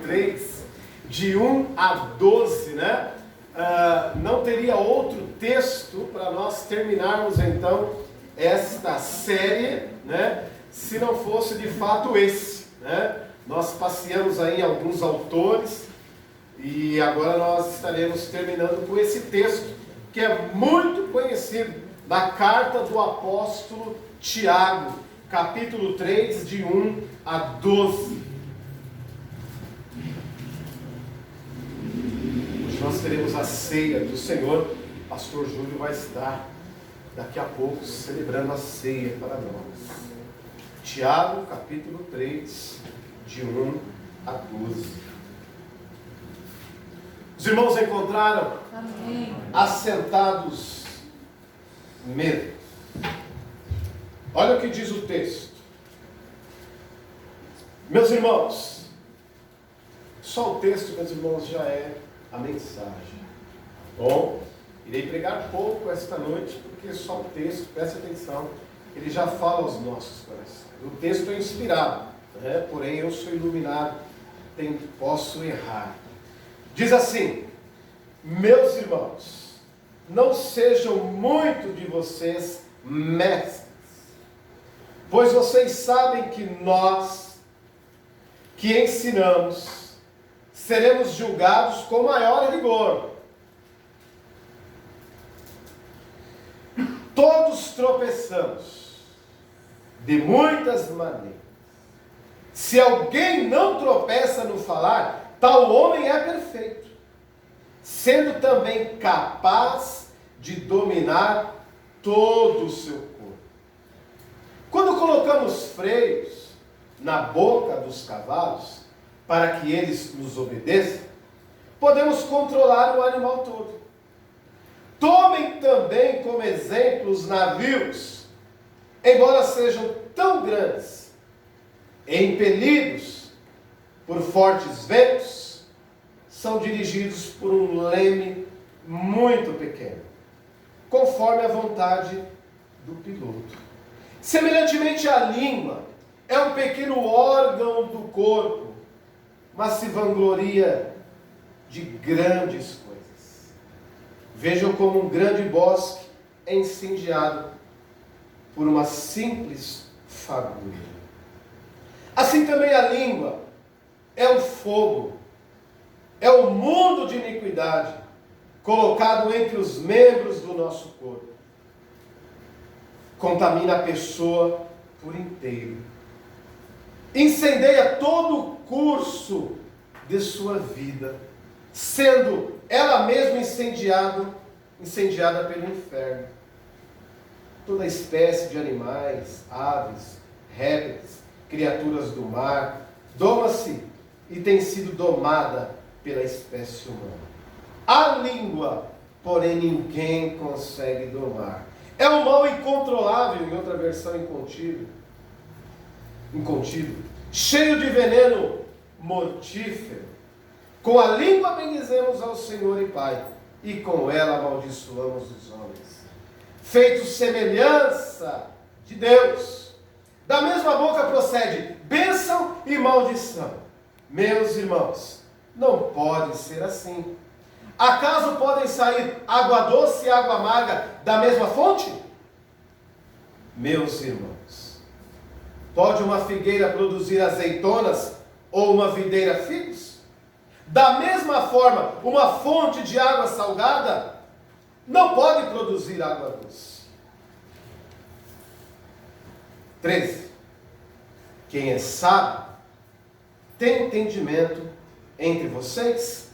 3, de 1 a 12, né? Não teria outro texto para nós terminarmos então esta série, né? Se não fosse de fato esse, né? Nós passeamos aí em alguns autores e agora nós estaremos terminando com esse texto que é muito conhecido, da carta do apóstolo Tiago, capítulo 3, de 1 a 12. Hoje nós teremos a ceia do Senhor. O pastor Júlio vai estar daqui a pouco celebrando a ceia para nós. Tiago, capítulo 3, de 1 a 12. Os irmãos encontraram? Amém. Assentados mesmo. Olha o que diz o texto. Meus irmãos, só o texto, meus irmãos, já é a mensagem. Bom, irei pregar pouco esta noite, porque só o texto, preste atenção, ele já fala aos nossos corações. O texto é inspirado, né? Porém eu sou iluminado, posso errar. Diz assim: meus irmãos, não sejam muito de vocês mestres, pois vocês sabem que nós, que ensinamos, seremos julgados com maior rigor. Todos tropeçamos de muitas maneiras. Se alguém não tropeça no falar, tal homem é perfeito, sendo também capaz de dominar todo o seu corpo. Quando colocamos freios na boca dos cavalos, para que eles nos obedeçam, podemos controlar o animal todo. Tomem também como exemplo os navios, embora sejam tão grandes, impelidos por fortes ventos, são dirigidos por um leme muito pequeno, conforme a vontade do piloto. Semelhantemente, a língua é um pequeno órgão do corpo, mas se vangloria de grandes coisas. Vejam como um grande bosque é incendiado por uma simples fagulha. Assim também a língua é o fogo, é o mundo de iniquidade colocado entre os membros do nosso corpo. Contamina a pessoa por inteiro. Incendeia todo o curso de sua vida, sendo ela mesma incendiada pelo inferno. Toda espécie de animais, aves, répteis, criaturas do mar, doma-se e tem sido domada pela espécie humana. A língua, porém, ninguém consegue domar. É um mal incontrolável, em outra versão, incontido, cheio de veneno mortífero. Com a língua bendizemos ao Senhor e Pai, e com ela amaldiçoamos os homens, feitos semelhança de Deus. Da mesma boca procede bênção e maldição. Meus irmãos, não pode ser assim. Acaso podem sair água doce e água amarga da mesma fonte? Meus irmãos, pode uma figueira produzir azeitonas ou uma videira figos? Da mesma forma, uma fonte de água salgada não pode produzir água doce. 13. Quem é sábio tem entendimento entre vocês,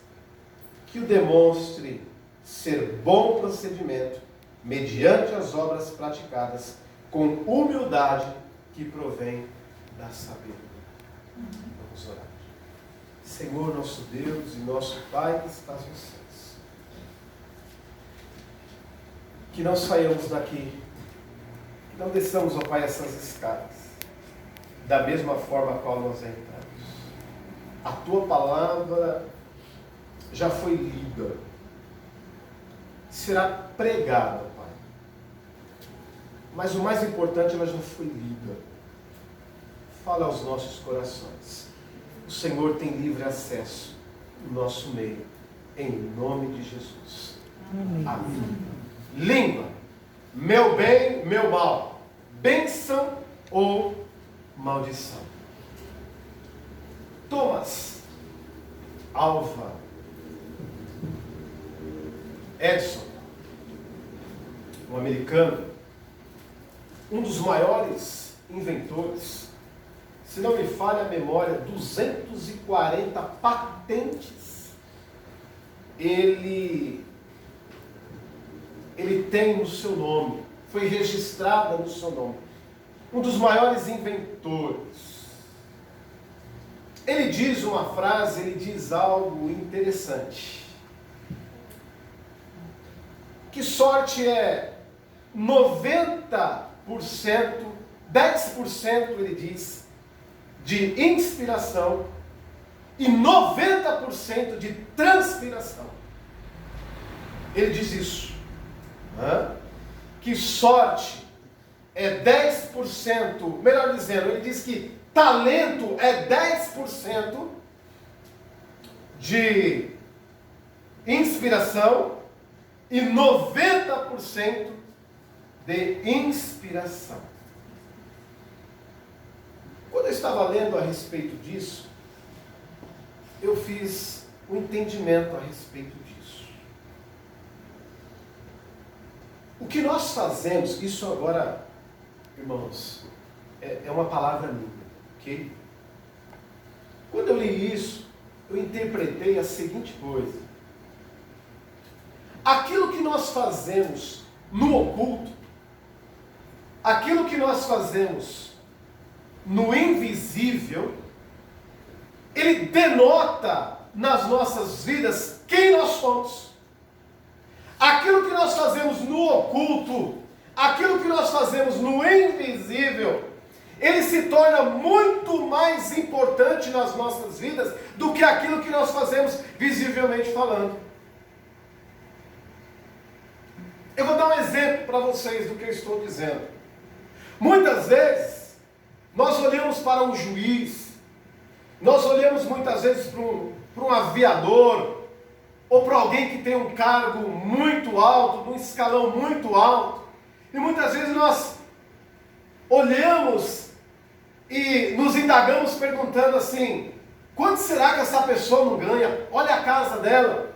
que o demonstre ser bom procedimento, mediante as obras praticadas, com humildade que provém da sabedoria. Vamos orar. Senhor, nosso Deus e nosso Pai que estás nos céus, que não saiamos daqui, que não desçamos, ó Pai, essas escadas, da mesma forma a qual nós entramos. A Tua palavra já foi lida, será pregada, Pai. Mas o mais importante, ela já foi lida. Fala aos nossos corações. O Senhor tem livre acesso no nosso meio, em nome de Jesus. Amém. Amém. Língua, meu bem, meu mal, bênção ou maldição. Thomas Alva Edison, um americano, um dos maiores inventores, se não me falha a memória, 240 patentes ele tem no seu nome, foi registrada no seu nome. Um dos maiores inventores. Ele diz uma frase, ele diz algo interessante. Que sorte é 90%, 10% ele diz, de inspiração e 90% de transpiração. Ele diz isso. Que sorte é 10%, melhor dizendo, ele diz que talento é 10% de inspiração e 90% de inspiração. Quando eu estava lendo a respeito disso, eu fiz um entendimento a respeito disso. O que nós fazemos, isso agora, irmãos, é uma palavra minha, ok? Quando eu li isso, eu interpretei a seguinte coisa. Aquilo que nós fazemos no oculto, aquilo que nós fazemos no invisível, ele denota nas nossas vidas quem nós somos. Aquilo que nós fazemos no oculto, aquilo que nós fazemos no invisível, ele se torna muito mais importante nas nossas vidas do que aquilo que nós fazemos visivelmente falando. Eu vou dar um exemplo para vocês do que eu estou dizendo. Muitas vezes, nós olhamos para um juiz, nós olhamos muitas vezes para um aviador, ou para alguém que tem um cargo muito alto, num escalão muito alto, e muitas vezes nós olhamos e nos indagamos perguntando assim, quanto será que essa pessoa não ganha? Olha a casa dela,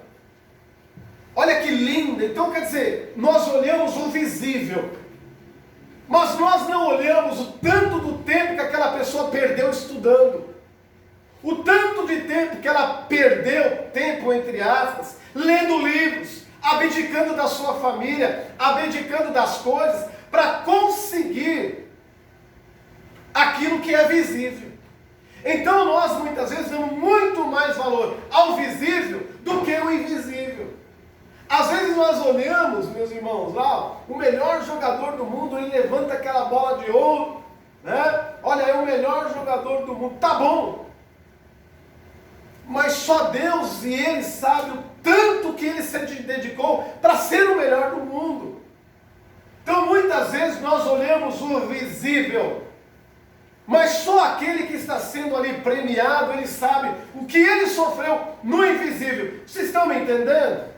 olha que linda. Então quer dizer, nós olhamos o visível, mas nós não olhamos o tanto do tempo que aquela pessoa perdeu estudando, o tanto de tempo que ela perdeu, tempo entre aspas, lendo livros, abdicando da sua família, abdicando das coisas, para conseguir aquilo que é visível. Então nós muitas vezes damos muito mais valor ao visível do que ao invisível. Às vezes nós olhamos, meus irmãos, lá, o melhor jogador do mundo, ele levanta aquela bola de ouro, né? Olha, é o melhor jogador do mundo, tá bom. Mas só Deus e Ele sabe o tanto que ele se dedicou para ser o melhor do mundo. Então muitas vezes nós olhamos o visível, mas só aquele que está sendo ali premiado, ele sabe o que ele sofreu no invisível. Vocês estão me entendendo?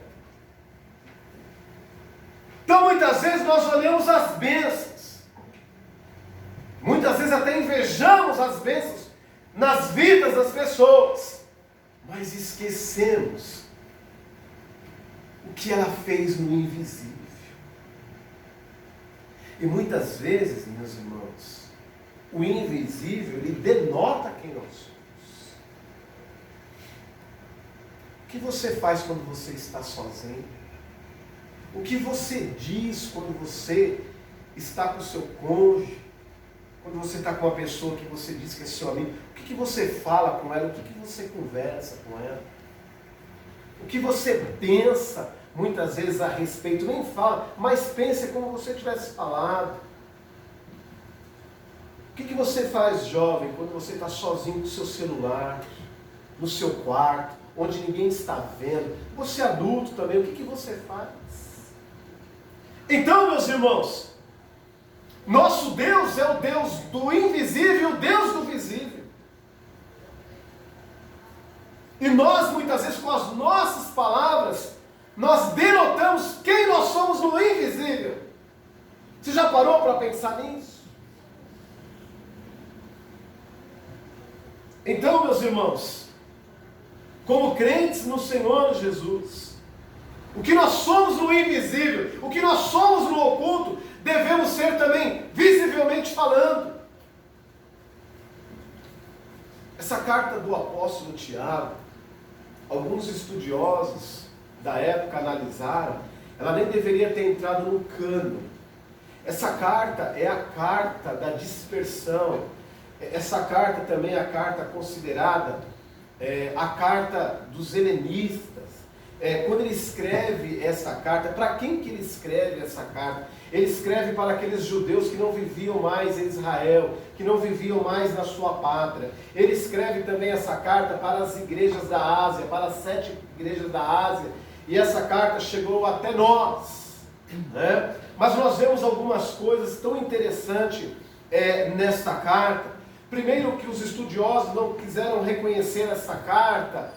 Então muitas vezes nós olhamos as bênçãos, muitas vezes até invejamos as bênçãos nas vidas das pessoas, mas esquecemos o que ela fez no invisível. E muitas vezes, meus irmãos, o invisível, ele denota quem nós somos. O que você faz quando você está sozinho? O que você diz quando você está com o seu cônjuge? Quando você está com uma pessoa que você diz que é seu amigo? O que você fala com ela? O que você conversa com ela? O que você pensa muitas vezes a respeito? Nem fala, mas pensa como você tivesse falado. O que você faz, jovem, quando você está sozinho com o seu celular, no seu quarto, onde ninguém está vendo? Você adulto também, o que você faz? Então, meus irmãos, nosso Deus é o Deus do invisível, o Deus do visível. E nós, muitas vezes, com as nossas palavras, nós denotamos quem nós somos no invisível. Você já parou para pensar nisso? Então, meus irmãos, como crentes no Senhor Jesus, o que nós somos no invisível, o que nós somos no oculto, devemos ser também visivelmente falando. Essa carta do apóstolo Tiago, alguns estudiosos da época analisaram, ela nem deveria ter entrado no cânon. Essa carta é a carta da dispersão. Essa carta também é a carta considerada a carta dos helenistas. Quando ele escreve essa carta, para quem que ele escreve essa carta? Ele escreve para aqueles judeus que não viviam mais em Israel, que não viviam mais na sua pátria. Ele escreve também essa carta para as igrejas da Ásia, para as 7 igrejas da Ásia, e essa carta chegou até nós, né? Mas nós vemos algumas coisas tão interessantes nesta carta. Primeiro, que os estudiosos não quiseram reconhecer essa carta.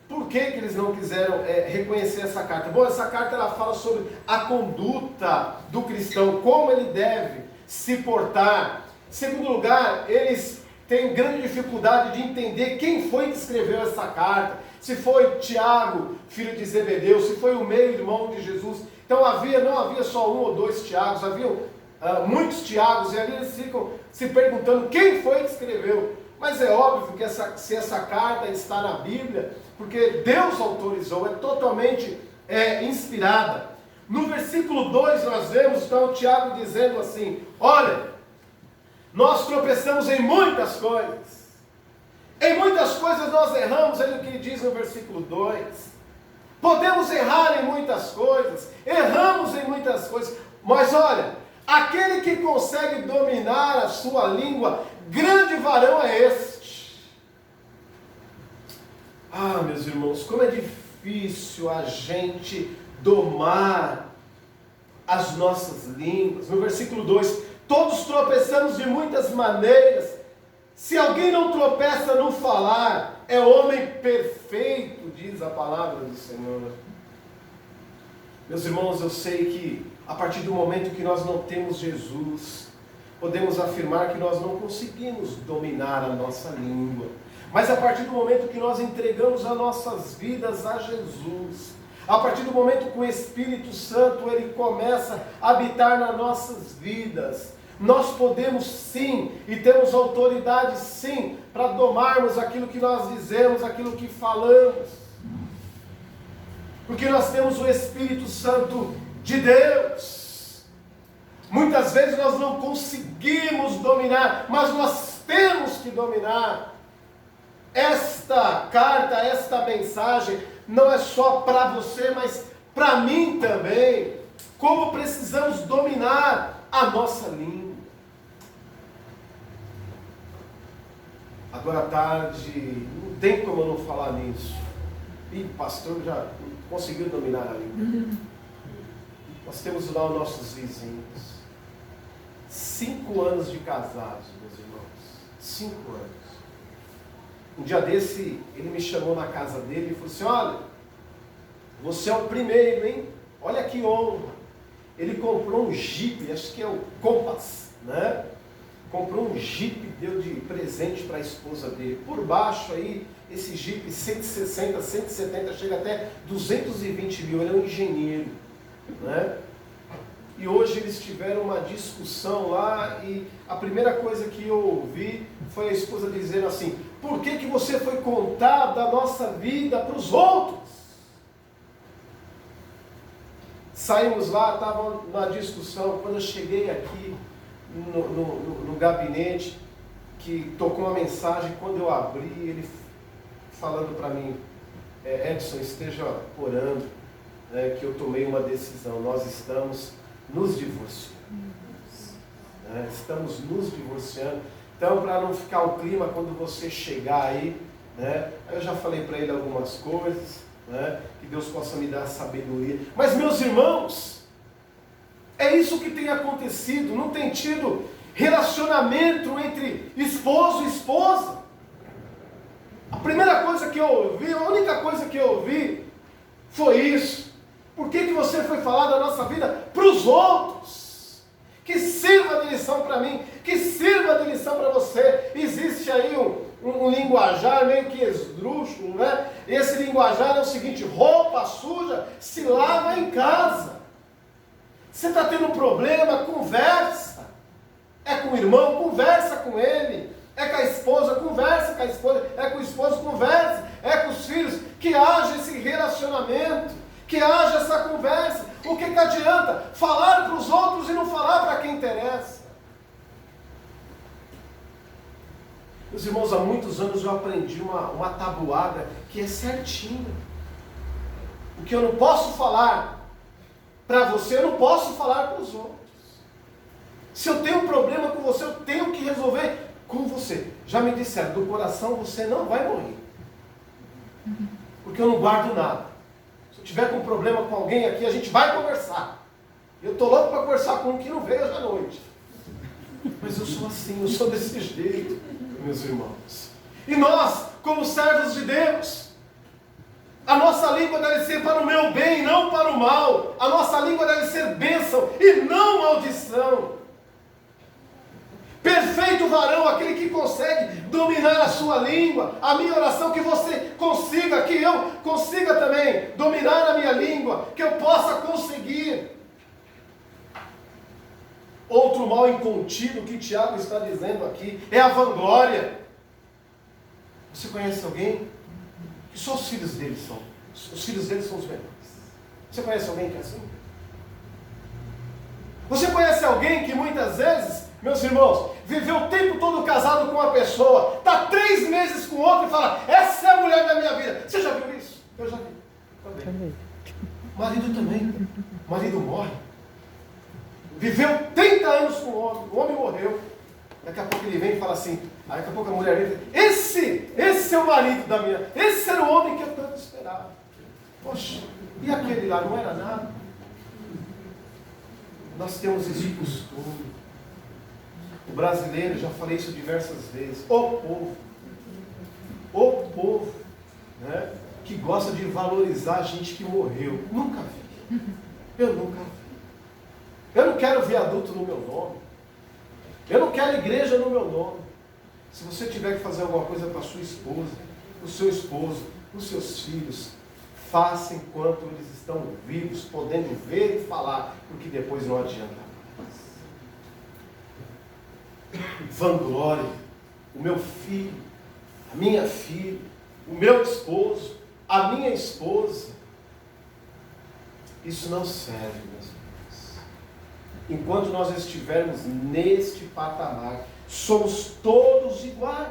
Por que eles não quiseram reconhecer essa carta? Bom, essa carta ela fala sobre a conduta do cristão, como ele deve se portar. Em segundo lugar, eles têm grande dificuldade de entender quem foi que escreveu essa carta. Se foi Tiago, filho de Zebedeu, se foi o meio-irmão de Jesus. Então não havia só 1 ou 2 Tiagos, haviam muitos Tiagos, e ali eles ficam se perguntando quem foi que escreveu. Mas é óbvio que se essa carta está na Bíblia, porque Deus autorizou, é totalmente inspirada. No versículo 2 nós vemos então Tiago dizendo assim: olha, nós tropeçamos em muitas coisas. Em muitas coisas nós erramos, é o que ele diz no versículo 2. Podemos errar em muitas coisas, erramos em muitas coisas, mas olha, aquele que consegue dominar a sua língua, grande varão é este. Ah, meus irmãos, como é difícil a gente domar as nossas línguas. No versículo 2, todos tropeçamos de muitas maneiras. Se alguém não tropeça no falar, é homem perfeito, diz a palavra do Senhor. Meus irmãos, eu sei que a partir do momento que nós não temos Jesus, podemos afirmar que nós não conseguimos dominar a nossa língua. Mas a partir do momento que nós entregamos as nossas vidas a Jesus, a partir do momento que o Espírito Santo ele começa a habitar nas nossas vidas, nós podemos sim, e temos autoridade sim, para domarmos aquilo que nós dizemos, aquilo que falamos. Porque nós temos o Espírito Santo de Deus. Muitas vezes nós não conseguimos dominar, mas nós temos que dominar. Esta carta, esta mensagem, não é só para você, mas para mim também. Como precisamos dominar a nossa língua. Agora à tarde, não tem como eu não falar nisso. Ih, pastor já conseguiu dominar a língua. Nós temos lá os nossos vizinhos. 5 anos de casados, meus irmãos. 5 anos. Um dia desse, ele me chamou na casa dele e falou assim: olha, você é o primeiro, hein? Olha que honra. Ele comprou um Jeep, acho que é o Compass, né? Comprou um Jeep, deu de presente para a esposa dele. Por baixo aí, esse Jeep 160, 170, chega até 220 mil. Ele é um engenheiro, né? E hoje eles tiveram uma discussão lá e a primeira coisa que eu ouvi foi a esposa dizendo assim: por que você foi contar da nossa vida para os outros? Saímos lá, estava na discussão. Quando eu cheguei aqui no gabinete, que tocou uma mensagem, quando eu abri, ele falando para mim: Edson, esteja orando, né, que eu tomei uma decisão, nós estamos nos divorciando. Estamos nos divorciando. Então, para não ficar o clima quando você chegar aí, né, eu já falei para ele algumas coisas, né, que Deus possa me dar sabedoria. Mas, meus irmãos, é isso que tem acontecido. Não tem tido relacionamento entre esposo e esposa. primeira coisa que eu ouvi, a única coisa que eu ouvi foi isso. Por que você foi falar da nossa vida para os outros? Que sirva de lição para mim, que sirva de lição para você. Existe aí um linguajar meio que esdrúxulo, né? Esse linguajar é o seguinte: roupa suja se lava em casa. Você está tendo um problema, conversa. É com o irmão, conversa com ele. É com a esposa, conversa com a esposa. É com o esposo, conversa. É com os filhos. Que haja esse relacionamento, que haja essa conversa. O que adianta falar para os outros e não falar para quem interessa? Meus irmãos, há muitos anos eu aprendi uma tabuada que é certinha. O que eu não posso falar para você, eu não posso falar para os outros. Se eu tenho um problema com você, eu tenho que resolver com você. Já me disseram, do coração você não vai morrer. Porque eu não guardo nada. Se eu tiver com um problema com alguém aqui, a gente vai conversar. Eu estou louco para conversar com um que não veio hoje à noite. Mas eu sou assim, eu sou desse jeito, meus irmãos. E nós, como servos de Deus, a nossa língua deve ser para o meu bem, não para o mal. A nossa língua deve ser bênção e não maldição. Perfeito varão, aquele que consegue dominar a sua língua. A minha oração é que você consiga, que eu consiga também dominar a minha língua, que eu possa conseguir. Outro mal incontido que Tiago está dizendo aqui é a vanglória. Você conhece alguém que só os filhos dele são? Os filhos dele são os melhores. Você conhece alguém que é assim? Você conhece alguém que muitas vezes, meus irmãos, viveu o tempo todo casado com uma pessoa, está 3 meses com outra e fala: essa é a mulher da minha vida. Você já viu isso? Eu já vi. Também. Marido também. Marido morre. Viveu 30 anos com o homem morreu. Daqui a pouco ele vem e fala assim, aí daqui a pouco a mulher vem e fala: esse é o marido da minha, esse era o homem que eu tanto esperava. Poxa, e aquele lá não era nada? Nós temos esse costume. O brasileiro, já falei isso diversas vezes, o povo, né, que gosta de valorizar a gente que morreu. Nunca vi. Eu nunca vi. Eu não quero viaduto no meu nome. Eu não quero igreja no meu nome. Se você tiver que fazer alguma coisa para a sua esposa, para o seu esposo, para os seus filhos, faça enquanto eles estão vivos, podendo ver e falar, porque depois não adianta mais. Vanglória, o meu filho, a minha filha, o meu esposo, a minha esposa, isso não serve, meus irmãos. Enquanto nós estivermos neste patamar, somos todos iguais.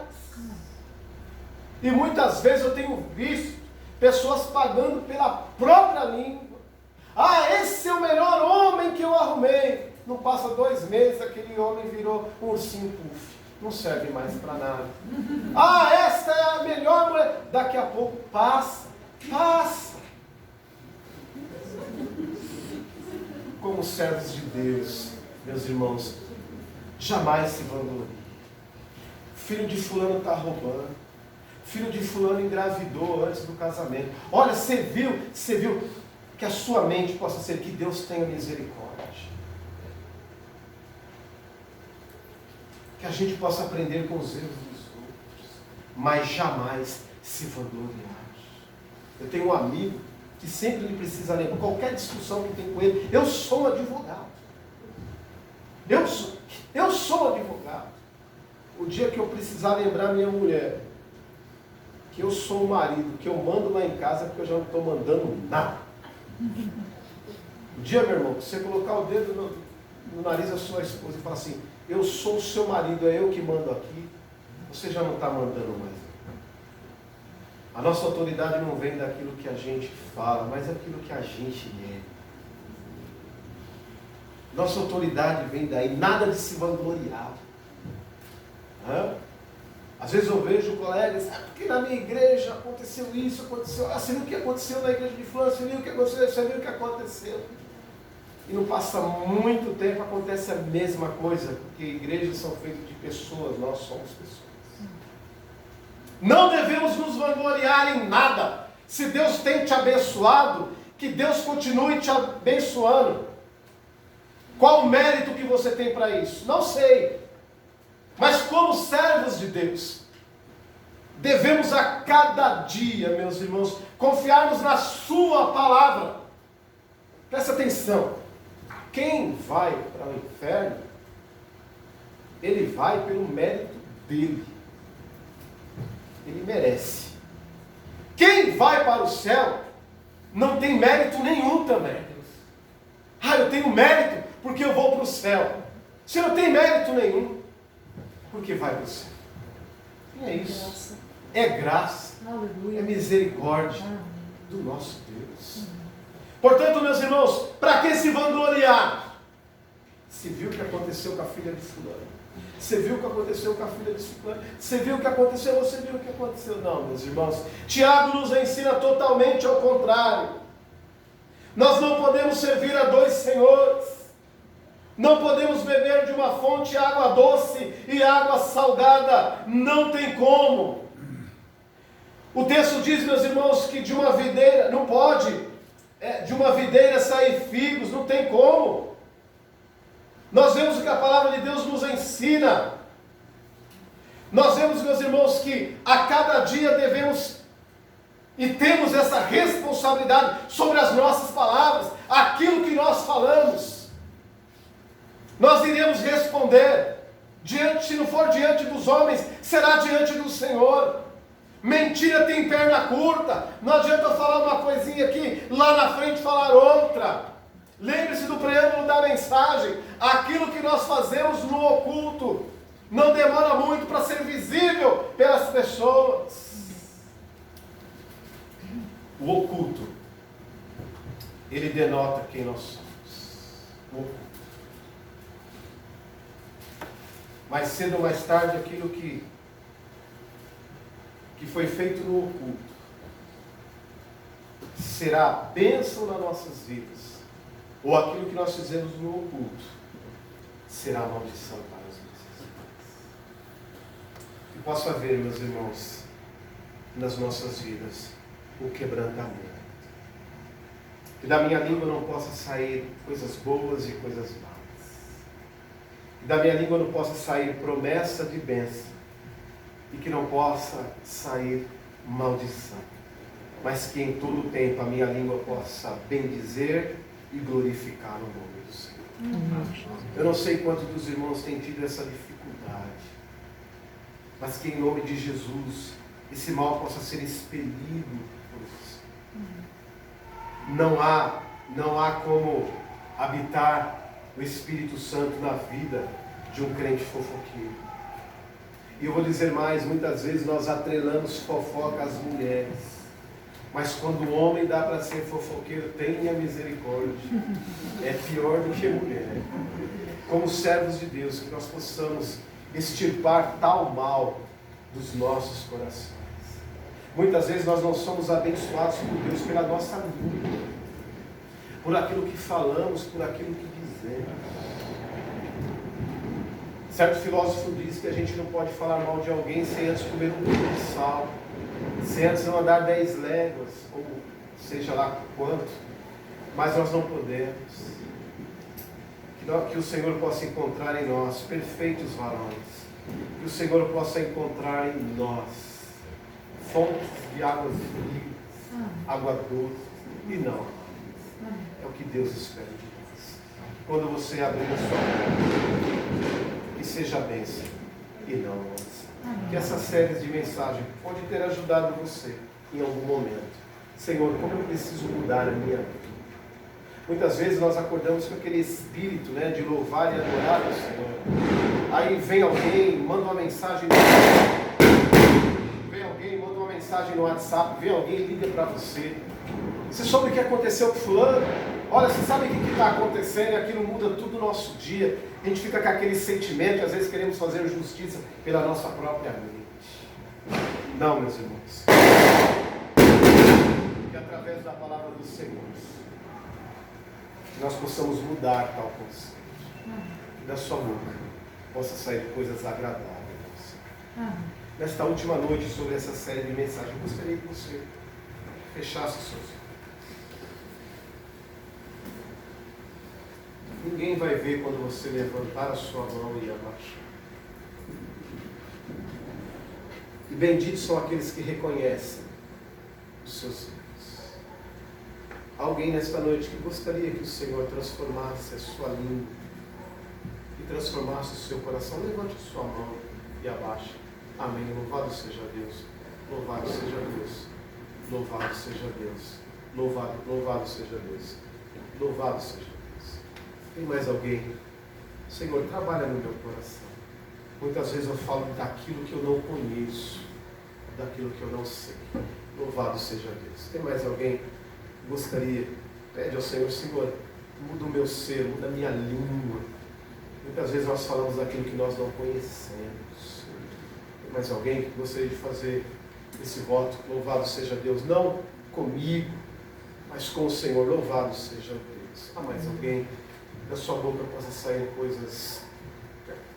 E muitas vezes eu tenho visto pessoas pagando pela própria língua. Ah, esse é o melhor homem que eu arrumei. Não passa 2 meses, aquele homem virou um ursinho puff. Não serve mais para nada. Ah, esta é a melhor mulher. Daqui a pouco passa. Como servos de Deus, meus irmãos, jamais se vangloriem. Filho de fulano está roubando. Filho de fulano engravidou antes do casamento. Olha, você viu que a sua mente possa ser que Deus tenha misericórdia. Que a gente possa aprender com os erros dos outros, mas jamais se vangloriar. Eu tenho um amigo que sempre ele precisa lembrar, qualquer discussão que tem com ele, eu sou um advogado. Eu sou um advogado. O dia que eu precisar lembrar minha mulher que eu sou o marido, que eu mando lá em casa, porque eu já não estou mandando nada. O dia, meu irmão, que você colocar o dedo no nariz da sua esposa e falar assim: eu sou o seu marido, é eu que mando aqui, você já não está mandando mais. A nossa autoridade não vem daquilo que a gente fala, mas daquilo que a gente é. Nossa autoridade vem daí, nada de se vangloriar. Às vezes eu vejo colegas, porque na minha igreja aconteceu isso, aconteceu. Você viu o que aconteceu na igreja de fulano, você viu o que aconteceu, você viu o que aconteceu. E não passa muito tempo, acontece a mesma coisa, porque igrejas são feitas de pessoas, nós somos pessoas. Não devemos nos vangloriar em nada. Se Deus tem te abençoado, que Deus continue te abençoando. Qual o mérito que você tem para isso? Não sei. Mas como servos de Deus, devemos a cada dia, meus irmãos, confiarmos na sua palavra. Presta atenção. Quem vai para o inferno, ele vai pelo mérito dele. Ele merece. Quem vai para o céu, não tem mérito nenhum também. Eu tenho mérito porque eu vou para o céu. Você não tem mérito nenhum, porque vai para o céu. E é isso. É graça. É misericórdia do nosso Deus. Portanto, meus irmãos, para que se vangloriar? Se viu o que aconteceu com a filha de fulano. Você viu o que aconteceu com a filha de fulano. Você viu o que aconteceu, você viu o que aconteceu. Não, meus irmãos. Tiago nos ensina totalmente ao contrário. Nós não podemos servir a dois senhores. Não podemos beber de uma fonte água doce e água salgada. Não tem como. O texto diz, meus irmãos, que de uma videira, não pode, de uma videira sair figos, não tem como. Nós vemos o que a palavra de Deus nos ensina. Nós vemos, meus irmãos, que a cada dia devemos e temos essa responsabilidade sobre as nossas palavras, aquilo que nós falamos. Nós iremos responder, se não for diante dos homens, será diante do Senhor. Mentira tem perna curta, não adianta falar uma coisinha aqui, lá na frente falar outra. Lembre-se do preâmbulo da mensagem, aquilo que nós fazemos no oculto, não demora muito para ser visível pelas pessoas. O oculto, ele denota quem nós somos. O oculto. Mais cedo ou mais tarde, aquilo que foi feito no oculto será bênção nas nossas vidas, ou aquilo que nós fizemos no oculto será maldição para as nossas vidas. E posso haver, meus irmãos, nas nossas vidas o quebrantamento, que da minha língua não possa sair coisas boas e coisas más, que da minha língua não possa sair promessa de bênção, e que não possa sair maldição, mas que em todo tempo a minha língua possa bendizer e glorificar o nome do Senhor. Eu não sei quantos dos irmãos têm tido essa dificuldade, mas que em nome de Jesus esse mal possa ser expelido por você. Não há como habitar o Espírito Santo na vida de um crente fofoqueiro. E eu vou dizer mais, muitas vezes nós atrelamos fofoca às mulheres. Mas quando o homem dá para ser fofoqueiro, tenha misericórdia. É pior do que mulher. Como servos de Deus, que nós possamos extirpar tal mal dos nossos corações. Muitas vezes nós não somos abençoados por Deus pela nossa língua, por aquilo que falamos, por aquilo que dizemos. Certo filósofo diz que a gente não pode falar mal de alguém sem antes comer um pouco de sal, sem antes não andar 10 léguas, ou seja lá quanto, mas nós não podemos. Que o Senhor possa encontrar em nós perfeitos varões, que o Senhor possa encontrar em nós fontes de águas vivas, água doce, e não. É o que Deus espera de nós. Quando você abrir a sua boca, que seja bênção e não maldição. Que essa série de mensagens pode ter ajudado você em algum momento. Senhor, como eu preciso mudar a minha vida? Muitas vezes nós acordamos com aquele espírito, de louvar e adorar o Senhor. Aí vem alguém, manda uma mensagem no WhatsApp, vem alguém e liga para você. Você soube o que aconteceu com fulano? Olha, você sabe o que está acontecendo e aquilo muda tudo o nosso dia. A gente fica com aquele sentimento e às vezes queremos fazer justiça pela nossa própria mente. Não, meus irmãos. Que através da palavra do Senhor nós possamos mudar tal conceito. Que da sua boca possa sair coisas agradáveis. nesta última noite sobre essa série de mensagens, eu gostaria que você fechasse seus olhos. Ninguém vai ver quando você levantar a sua mão e abaixar. E benditos são aqueles que reconhecem os seus erros. Alguém nesta noite que gostaria que o Senhor transformasse a sua língua e transformasse o seu coração, levante a sua mão e abaixe. Amém. Louvado seja Deus. Louvado seja Deus. Louvado seja Deus. Louvado seja Deus. Louvado seja Deus. Tem mais alguém? Senhor, trabalha no meu coração. Muitas vezes eu falo daquilo que eu não conheço, daquilo que eu não sei. Louvado seja Deus. Tem mais alguém que gostaria? Pede ao Senhor, Senhor, muda o meu ser, muda a minha língua. Muitas vezes nós falamos daquilo que nós não conhecemos. Tem mais alguém que gostaria de fazer esse voto? Louvado seja Deus. Não comigo, mas com o Senhor. Louvado seja Deus. Há mais alguém? Que da sua boca possa sair coisas,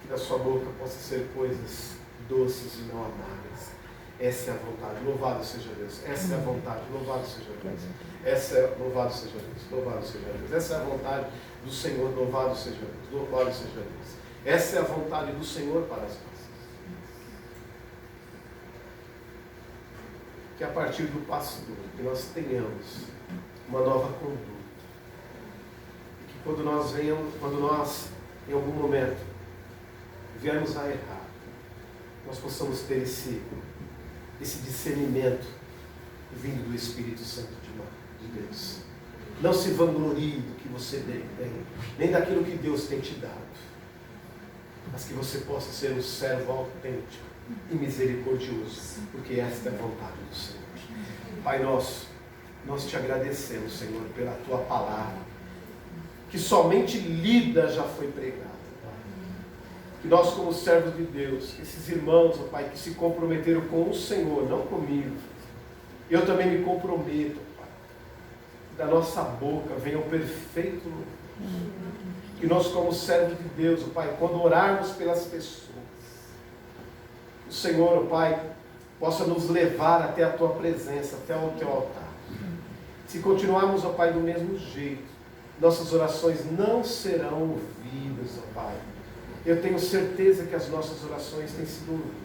que da sua boca possa ser coisas doces e não amargas. Essa é a vontade. Louvado seja Deus. Essa é a vontade. Louvado seja Deus. Louvado seja Deus. Louvado seja Deus. Essa é a vontade do Senhor. Louvado seja Deus. Louvado seja Deus. Essa é a vontade do Senhor para as nossas. Que a partir do passo que nós tenhamos uma nova conduta. E que quando nós em algum momento viermos a errar, nós possamos ter esse discernimento vindo do Espírito Santo de Deus. Não se vanglorie do que você tem, nem daquilo que Deus tem te dado, mas que você possa ser um servo autêntico e misericordioso, porque esta é a vontade do Senhor. Pai nosso, nós te agradecemos, Senhor, pela tua palavra, que somente lida já foi pregada. Que nós, como servos de Deus, que esses irmãos, ó Pai, que se comprometeram com o Senhor, não comigo, eu também me comprometo, Pai, que da nossa boca venha o perfeito louvor. Que nós, como servos de Deus, ó Pai, quando orarmos pelas pessoas, o Senhor, ó Pai, possa nos levar até a tua presença, até o teu altar. Se continuarmos, ó Pai, do mesmo jeito, nossas orações não serão ouvidas, ó Pai. Eu tenho certeza que as nossas orações têm sido ouvidas.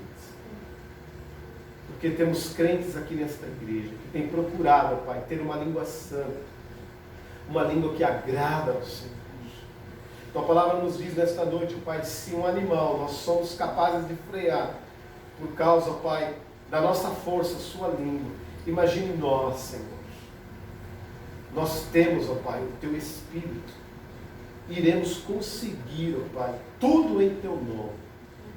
Porque temos crentes aqui nesta igreja que têm procurado, ó Pai, ter uma língua santa, uma língua que agrada ao Senhor. Tua palavra nos diz nesta noite, ó Pai, se um animal nós somos capazes de frear por causa, ó Pai, da nossa força, sua língua, imagine nós, Senhor. Nós temos, ó Pai, o teu Espírito. Iremos conseguir, ó Pai, tudo em teu nome.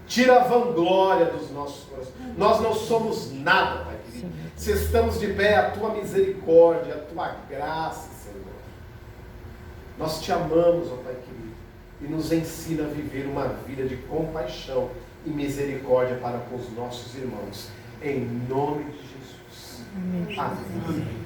Tira a vanglória dos nossos corações. Nós não somos nada, Pai querido. Se estamos de pé, a tua misericórdia, a tua graça, Senhor. Nós te amamos, ó Pai querido, e nos ensina a viver uma vida de compaixão e misericórdia para com os nossos irmãos. Em nome de Jesus. Amém.